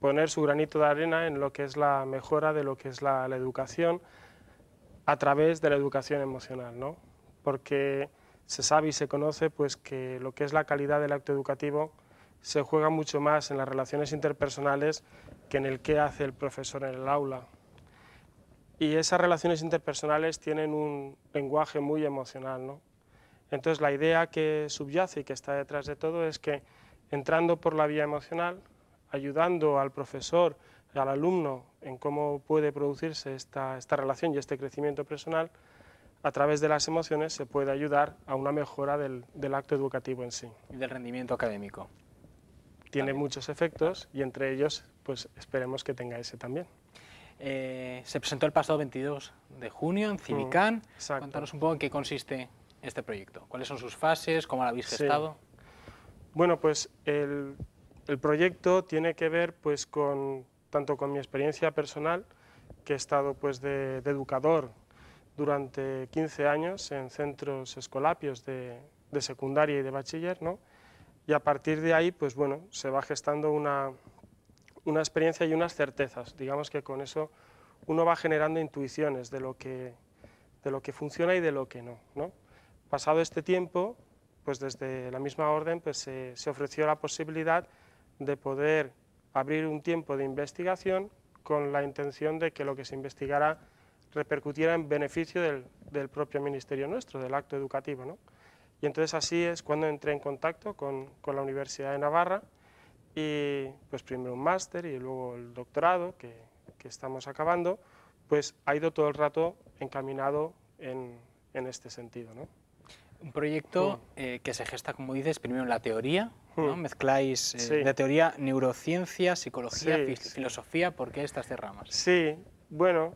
poner su granito de arena en lo que es la mejora de lo que es la educación a través de la educación emocional, ¿no? Porque se sabe y se conoce pues que lo que es la calidad del acto educativo se juega mucho más en las relaciones interpersonales que en el qué hace el profesor en el aula. Y esas relaciones interpersonales tienen un lenguaje muy emocional, ¿no? Entonces la idea que subyace y que está detrás de todo es que, entrando por la vía emocional, ayudando al profesor y al alumno en cómo puede producirse esta relación y este crecimiento personal, a través de las emociones se puede ayudar a una mejora del acto educativo en sí. Y del rendimiento académico. Tiene muchos efectos y entre ellos pues esperemos que tenga ese también. Se presentó el pasado 22 de junio en Civicán. Cuéntanos un poco en qué consiste este proyecto. ¿Cuáles son sus fases? ¿Cómo lo habéis gestado? Bueno, pues el proyecto tiene que ver pues tanto con mi experiencia personal, que he estado pues de educador durante 15 años en centros escolapios de secundaria y de bachiller, ¿no? Y a partir de ahí pues bueno, se va gestando una una experiencia y unas certezas. Digamos que con eso uno va generando intuiciones de lo que funciona y de lo que no, ¿no? Pasado este tiempo, pues desde la misma orden pues se ofreció la posibilidad de poder abrir un tiempo de investigación con la intención de que lo que se investigara repercutiera en beneficio del propio ministerio nuestro, del acto educativo, ¿no? Y entonces así es cuando entré en contacto con la Universidad de Navarra y pues primero un máster y luego el doctorado que estamos acabando, pues ha ido todo el rato encaminado en este sentido, ¿no? Un proyecto que se gesta, como dices, primero en la teoría, ¿no? Mezcláis Sí. de teoría neurociencia, psicología, Sí, filosofía. ¿Por qué estas 3 ramas? Sí, bueno,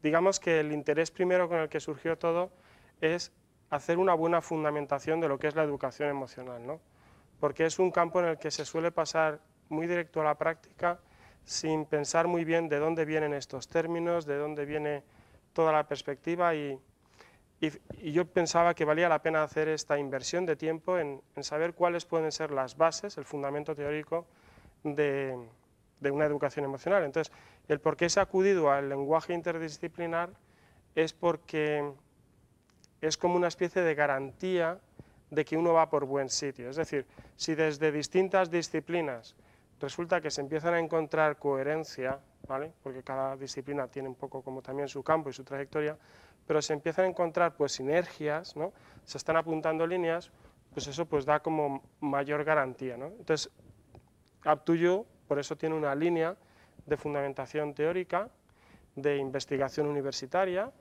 digamos que el interés primero con el que surgió todo es hacer una buena fundamentación de lo que es la educación emocional, ¿no? Porque es un campo en el que se suele pasar muy directo a la práctica sin pensar muy bien de dónde vienen estos términos, de dónde viene toda la perspectiva y yo pensaba que valía la pena hacer esta inversión de tiempo en saber cuáles pueden ser las bases, el fundamento teórico de una educación emocional. Entonces, el por qué se ha acudido al lenguaje interdisciplinar es porque es como una especie de garantía de que uno va por buen sitio. Es decir, si desde distintas disciplinas resulta que se empiezan a encontrar coherencia, ¿vale? Porque cada disciplina tiene un poco como también su campo y su trayectoria, pero se empiezan a encontrar pues sinergias, ¿no? Se están apuntando líneas, pues eso pues da como mayor garantía, ¿no? Entonces, Up2You por eso tiene una línea de fundamentación teórica, de investigación universitaria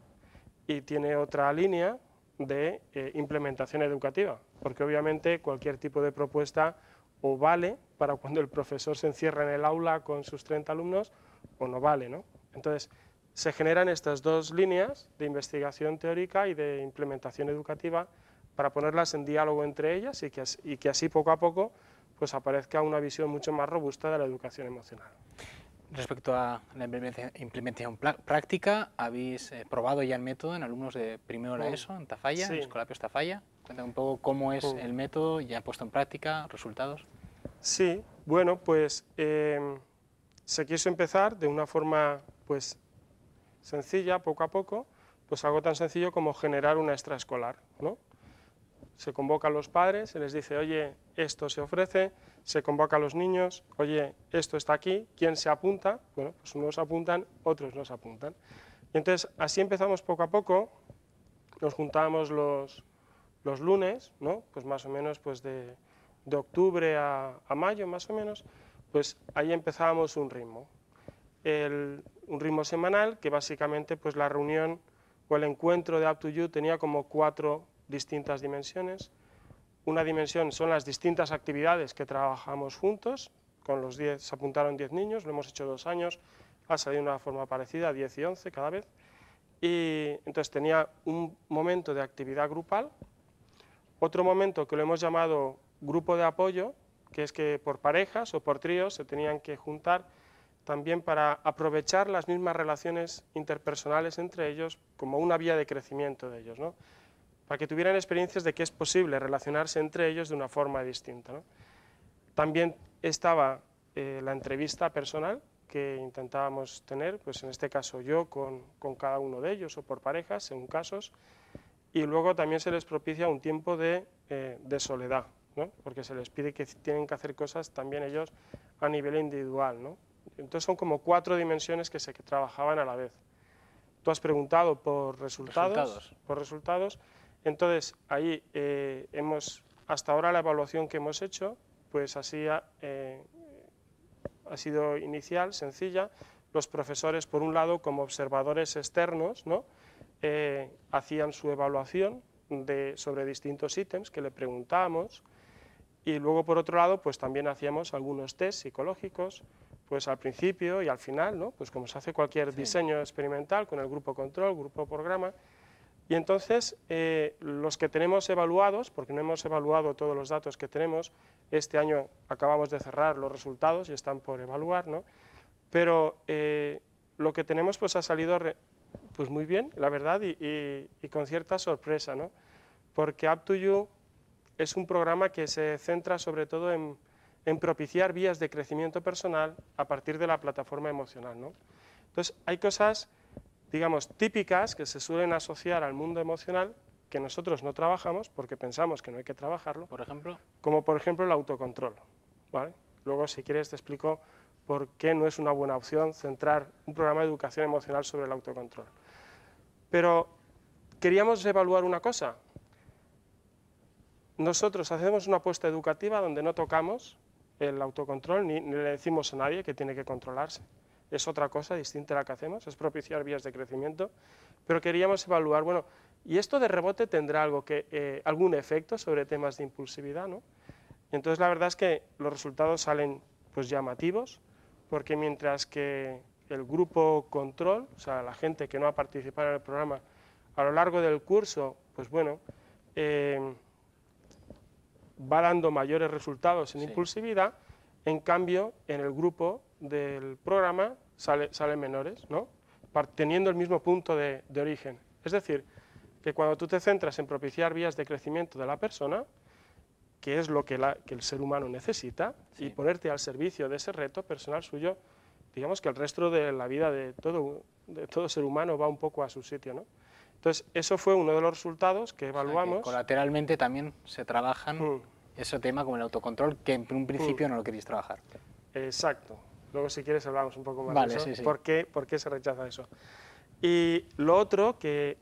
y tiene otra línea de implementación educativa, porque obviamente cualquier tipo de propuesta o vale para cuando el profesor se encierra en el aula con sus 30 alumnos o no vale, ¿no? Entonces, se generan estas 2 líneas de investigación teórica y de implementación educativa para ponerlas en diálogo entre ellas y que así poco a poco pues aparezca una visión mucho más robusta de la educación emocional. Respecto a la implementación práctica, ¿habéis probado ya el método en alumnos de primero de la ESO, en Tafalla, en Escolapios Tafalla? Cuéntame un poco cómo es el método ya puesto en práctica, resultados. Sí, bueno, pues se quiso empezar de una forma pues sencilla, poco a poco, pues algo tan sencillo como generar una extraescolar, ¿no? Se convoca a los padres, se les dice, oye, esto se ofrece, se convoca a los niños, oye, esto está aquí, ¿quién se apunta? Bueno, pues unos apuntan, otros no se apuntan. Y entonces, así empezamos poco a poco, nos juntábamos los lunes, ¿no? Pues más o menos pues de octubre a mayo, más o menos, pues ahí empezábamos un ritmo. Un ritmo semanal que básicamente pues la reunión o el encuentro de Up2You tenía como 4 distintas dimensiones. Una dimensión son las distintas actividades que trabajamos juntos, con los 10, se apuntaron 10 niños, lo hemos hecho 2 años, ha salido de una forma parecida, 10 y 11 cada vez, y entonces tenía un momento de actividad grupal, otro momento que lo hemos llamado grupo de apoyo, que es que por parejas o por tríos se tenían que juntar también para aprovechar las mismas relaciones interpersonales entre ellos como una vía de crecimiento de ellos, ¿no? Para que tuvieran experiencias de que es posible relacionarse entre ellos de una forma distinta, ¿no? También estaba la entrevista personal que intentábamos tener, pues en este caso yo con cada uno de ellos o por parejas, según casos, y luego también se les propicia un tiempo de soledad, ¿no? Porque se les pide que tienen que hacer cosas también ellos a nivel individual, ¿no? Entonces son como 4 dimensiones que se trabajaban a la vez. Tú has preguntado por resultados. Entonces ahí hasta ahora la evaluación que hemos hecho, pues así ha sido inicial, sencilla. Los profesores, por un lado, como observadores externos, ¿no? Hacían su evaluación sobre distintos ítems que le preguntábamos, y luego por otro lado pues también hacíamos algunos test psicológicos pues al principio y al final, ¿no? Pues como se hace cualquier diseño experimental con el grupo control, grupo programa, y entonces los que tenemos evaluados, porque no hemos evaluado todos los datos que tenemos, este año acabamos de cerrar los resultados y están por evaluar, ¿no? Pero lo que tenemos pues ha salido pues muy bien, la verdad, y con cierta sorpresa, ¿no? Porque Up2You es un programa que se centra sobre todo en en propiciar vías de crecimiento personal a partir de la plataforma emocional, ¿no? Entonces, hay cosas, digamos, típicas que se suelen asociar al mundo emocional que nosotros no trabajamos porque pensamos que no hay que trabajarlo. Por ejemplo. Como por ejemplo el autocontrol, ¿vale? Luego, si quieres, te explico por qué no es una buena opción centrar un programa de educación emocional sobre el autocontrol. Pero queríamos evaluar una cosa. Nosotros hacemos una apuesta educativa donde no tocamos el autocontrol ni le decimos a nadie que tiene que controlarse. Es otra cosa distinta a la que hacemos, es propiciar vías de crecimiento, pero queríamos evaluar, bueno, ¿y esto de rebote tendrá algún efecto sobre temas de impulsividad, ¿no? Entonces la verdad es que los resultados salen pues llamativos, porque mientras que el grupo control, o sea, la gente que no ha participado en el programa, a lo largo del curso, pues bueno, va dando mayores resultados en impulsividad, en cambio, en el grupo del programa salen menores, ¿no? Teniendo el mismo punto de origen. Es decir, que cuando tú te centras en propiciar vías de crecimiento de la persona, que es lo que el ser humano necesita, y ponerte al servicio de ese reto personal suyo, digamos que el resto de la vida de todo ser humano va un poco a su sitio, ¿no? Entonces, eso fue uno de los resultados que evaluamos. O sea, que colateralmente también se trabajan ese tema como el autocontrol, que en un principio no lo queréis trabajar. Exacto. Luego, si quieres, hablamos un poco más de eso. Sí, sí. ¿Por qué se rechaza eso? Y lo otro que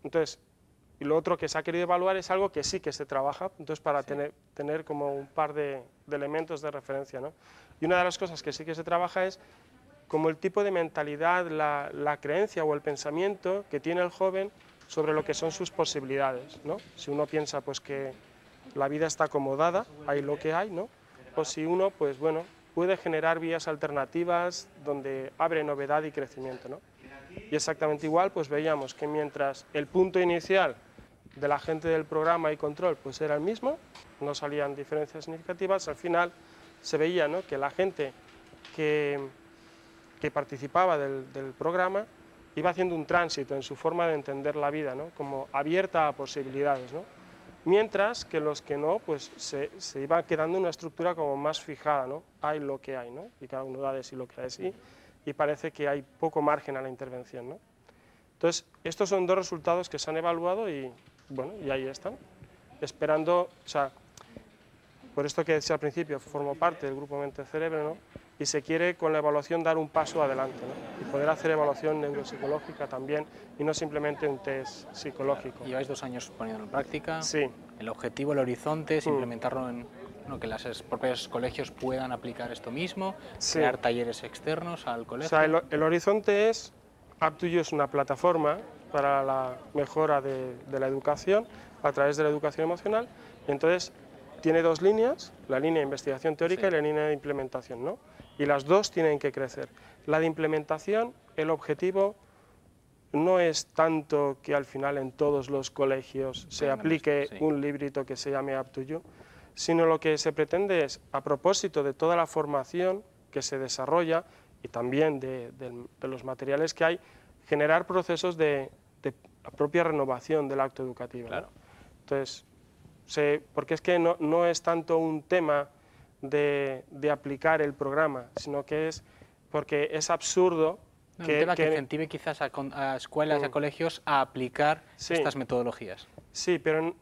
se ha querido evaluar es algo que sí que se trabaja, entonces para tener como un par de elementos de referencia, ¿no? Y una de las cosas que sí que se trabaja es como el tipo de mentalidad, la creencia o el pensamiento que tiene el joven sobre lo que son sus posibilidades, ¿no? Si uno piensa pues que la vida está acomodada, hay lo que hay, ¿no? O si uno, pues bueno, puede generar vías alternativas donde abre novedad y crecimiento, ¿no? Y exactamente igual, pues veíamos que mientras el punto inicial de la gente del programa y control pues era el mismo, no salían diferencias significativas, al final se veía, ¿no?, que la gente que participaba del programa iba haciendo un tránsito en su forma de entender la vida, ¿no?, como abierta a posibilidades, ¿no?, mientras que los que no, pues se iba quedando una estructura como más fijada, ¿no?, hay lo que hay, ¿no?, y cada uno da de sí lo que da de sí, y parece que hay poco margen a la intervención, ¿no? Entonces, estos son dos resultados que se han evaluado y, bueno, y ahí están, esperando, o sea, por esto que decía al principio, formo parte del grupo Mente-Cerebro, ¿no?, y se quiere con la evaluación dar un paso adelante, ¿no?, y poder hacer evaluación neuropsicológica también, y no simplemente un test psicológico. Claro. Lleváis 2 años poniéndolo en práctica. Sí. El objetivo, el horizonte es implementarlo en... que los propios colegios puedan aplicar esto mismo, crear talleres externos al colegio. O sea, el horizonte es, Up2You es una plataforma para la mejora de la educación a través de la educación emocional, y entonces tiene 2 líneas, la línea de investigación teórica y la línea de implementación, ¿no? Y las 2 tienen que crecer. La de implementación, el objetivo no es tanto que al final en todos los colegios se aplique un librito que se llame Up2You, sino lo que se pretende es, a propósito de toda la formación que se desarrolla y también de los materiales que hay, generar procesos de la propia renovación del acto educativo. Claro. Entonces, porque es que no es tanto un tema de aplicar el programa, sino que es porque es absurdo un tema que incentive quizás a escuelas y a colegios a aplicar estas metodologías. Sí, pero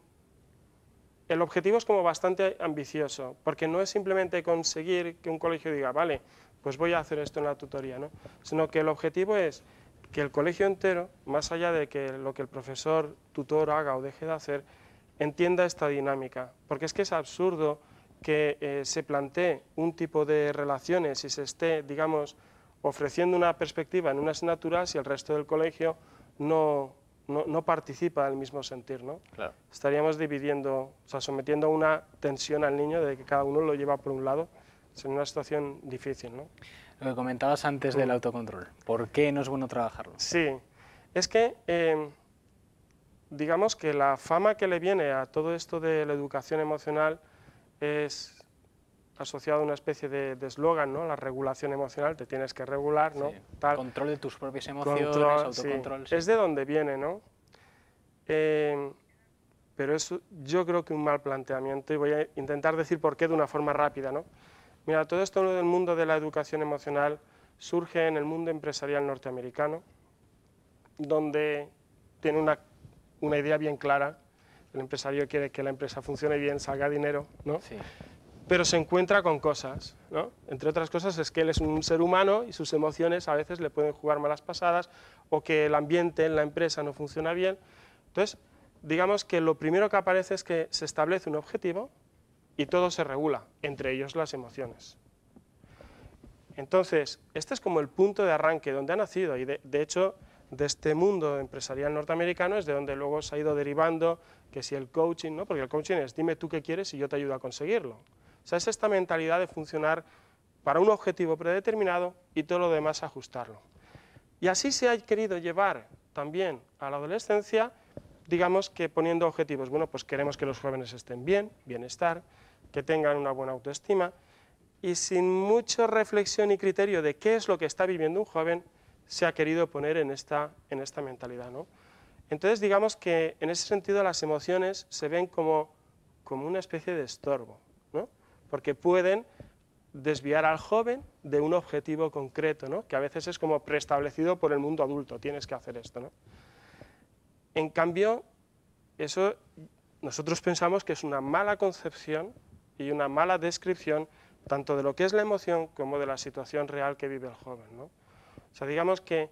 el objetivo es como bastante ambicioso, porque no es simplemente conseguir que un colegio diga, vale, pues voy a hacer esto en la tutoría, ¿no?, sino que el objetivo es que el colegio entero, más allá de que lo que el profesor tutor haga o deje de hacer, entienda esta dinámica, porque es que es absurdo que se plantee un tipo de relaciones y se esté, digamos, ofreciendo una perspectiva en una asignatura si el resto del colegio no participa del mismo sentir, ¿no? Claro. Estaríamos dividiendo, o sea, sometiendo a una tensión al niño de que cada uno lo lleva por un lado, es una situación difícil, ¿no? Lo que comentabas antes del autocontrol, ¿por qué no es bueno trabajarlo? Sí, es que digamos que la fama que le viene a todo esto de la educación emocional es asociado a una especie de eslogan, ¿no?, la regulación emocional, te tienes que regular, ¿no? Sí. Tal. Control de tus propias emociones, autocontrol. Sí. Es de donde viene, ¿no? Pero es, yo creo que un mal planteamiento, y voy a intentar decir por qué de una forma rápida, ¿no? Mira, todo esto del mundo de la educación emocional surge en el mundo empresarial norteamericano, donde tiene una idea bien clara. El empresario quiere que la empresa funcione bien, salga dinero, ¿no? Sí. Pero se encuentra con cosas, ¿no? Entre otras cosas es que él es un ser humano y sus emociones a veces le pueden jugar malas pasadas, o que el ambiente en la empresa no funciona bien. Entonces, digamos que lo primero que aparece es que se establece un objetivo y todo se regula, entre ellos las emociones. Entonces, este es como el punto de arranque donde ha nacido, y de hecho, de este mundo empresarial norteamericano es de donde luego se ha ido derivando que si el coaching, ¿no? Porque el coaching es dime tú qué quieres y yo te ayudo a conseguirlo. O sea, es esta mentalidad de funcionar para un objetivo predeterminado y todo lo demás ajustarlo. Y así se ha querido llevar también a la adolescencia, digamos que poniendo objetivos. Bueno, pues queremos que los jóvenes estén bien, bienestar, que tengan una buena autoestima, y sin mucha reflexión y criterio de qué es lo que está viviendo un joven, se ha querido poner en esta mentalidad, ¿no? Entonces, digamos que en ese sentido las emociones se ven como una especie de estorbo, ¿no? Porque pueden desviar al joven de un objetivo concreto, ¿no? Que a veces es como preestablecido por el mundo adulto, tienes que hacer esto, ¿no? En cambio, eso nosotros pensamos que es una mala concepción y una mala descripción tanto de lo que es la emoción como de la situación real que vive el joven, ¿no? O sea, digamos que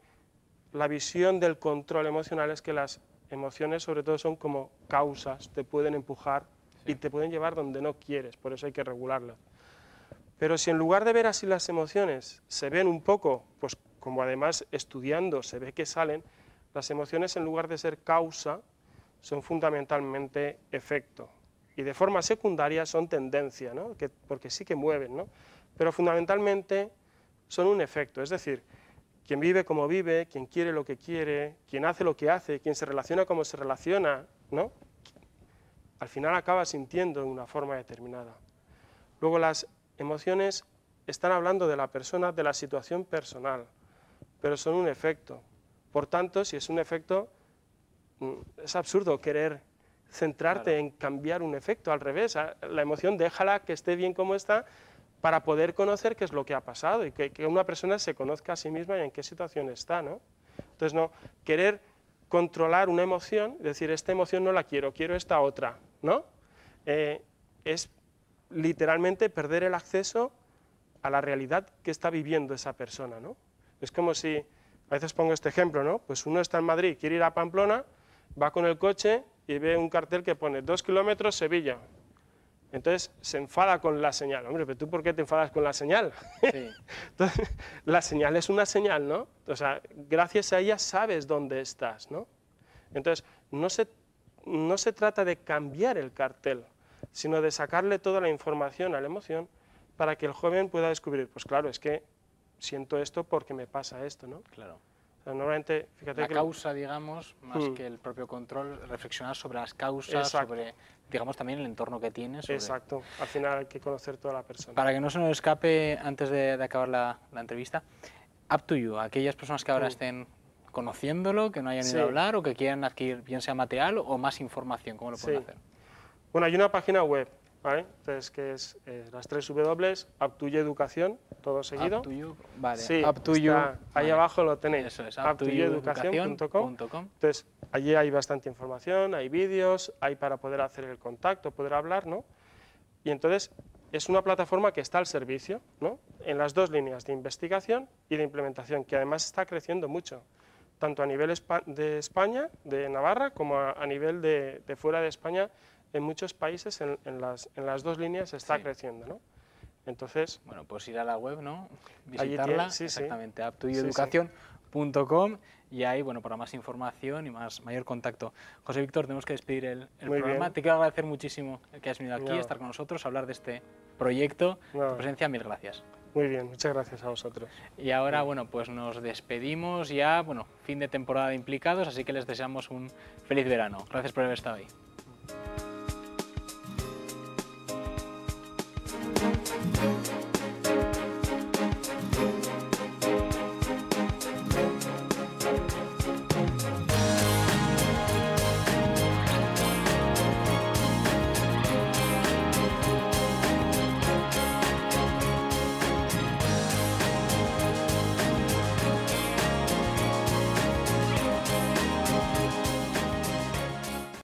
la visión del control emocional es que las emociones sobre todo son como causas, te pueden empujar y te pueden llevar donde no quieres, por eso hay que regularlas. Pero si en lugar de ver así las emociones se ven un poco, pues como además estudiando se ve que salen, las emociones en lugar de ser causa son fundamentalmente efecto. Y de forma secundaria son tendencia, ¿no? Porque sí que mueven, ¿no? Pero fundamentalmente son un efecto, es decir, quien vive como vive, quien quiere lo que quiere, quien hace lo que hace, quien se relaciona como se relaciona, ¿no? Al final acaba sintiendo de una forma determinada. Luego las emociones están hablando de la persona, de la situación personal, pero son un efecto. Por tanto, si es un efecto, es absurdo querer centrarte en cambiar un efecto, al revés, la emoción déjala que esté bien como está para poder conocer qué es lo que ha pasado y que una persona se conozca a sí misma y en qué situación está, ¿no? Entonces, no querer controlar una emoción, decir, esta emoción no la quiero, quiero esta otra, ¿no? Es literalmente perder el acceso a la realidad que está viviendo esa persona, ¿no? Es como si, a veces pongo este ejemplo, ¿no? Pues uno está en Madrid, quiere ir a Pamplona, va con el coche y ve un cartel que pone 2 kilómetros Sevilla. Entonces se enfada con la señal. Hombre, pero ¿tú por qué te enfadas con la señal? Sí. Entonces, la señal es una señal, ¿no? O sea, gracias a ella sabes dónde estás, ¿no? Entonces, no se trata de cambiar el cartel, sino de sacarle toda la información a la emoción para que el joven pueda descubrir, pues claro, es que siento esto porque me pasa esto, ¿no? Claro. O sea, normalmente, fíjate la que causa, digamos, más que el propio control, reflexionar sobre las causas, sobre, digamos, también el entorno que tienes. Exacto, al final hay que conocer toda la persona. Para que no se nos escape, antes de acabar la entrevista, Up to You, aquellas personas que ahora estén conociéndolo, que no hayan ido a hablar o que quieran adquirir bien sea material o más información, ¿cómo lo pueden hacer? Bueno, hay una página web, ¿vale? Entonces, que es las 3 W, Up2You Educación, todo seguido. Up2You, vale. Sí, Up2You, ahí abajo lo tenéis. Eso es, up2yueducación.com. Entonces, allí hay bastante información, hay vídeos, hay para poder hacer el contacto, poder hablar, ¿no? Y entonces, es una plataforma que está al servicio, ¿no? En las dos líneas de investigación y de implementación, que además está creciendo mucho, tanto a nivel de España, de Navarra, como a nivel de fuera de España. En muchos países, en las dos líneas, está creciendo, ¿no? Entonces... Bueno, pues ir a la web, ¿no? Visitarla, exactamente, up2yueducación.com y ahí, bueno, para más información y mayor contacto. José Víctor, tenemos que despedir el programa. Bien. Te quiero agradecer muchísimo que has venido aquí a estar con nosotros, a hablar de este proyecto. Tu presencia, mil gracias. Muy bien, muchas gracias a vosotros. Y ahora, bueno, pues nos despedimos ya, bueno, fin de temporada de Implicados, así que les deseamos un feliz verano. Gracias por haber estado ahí.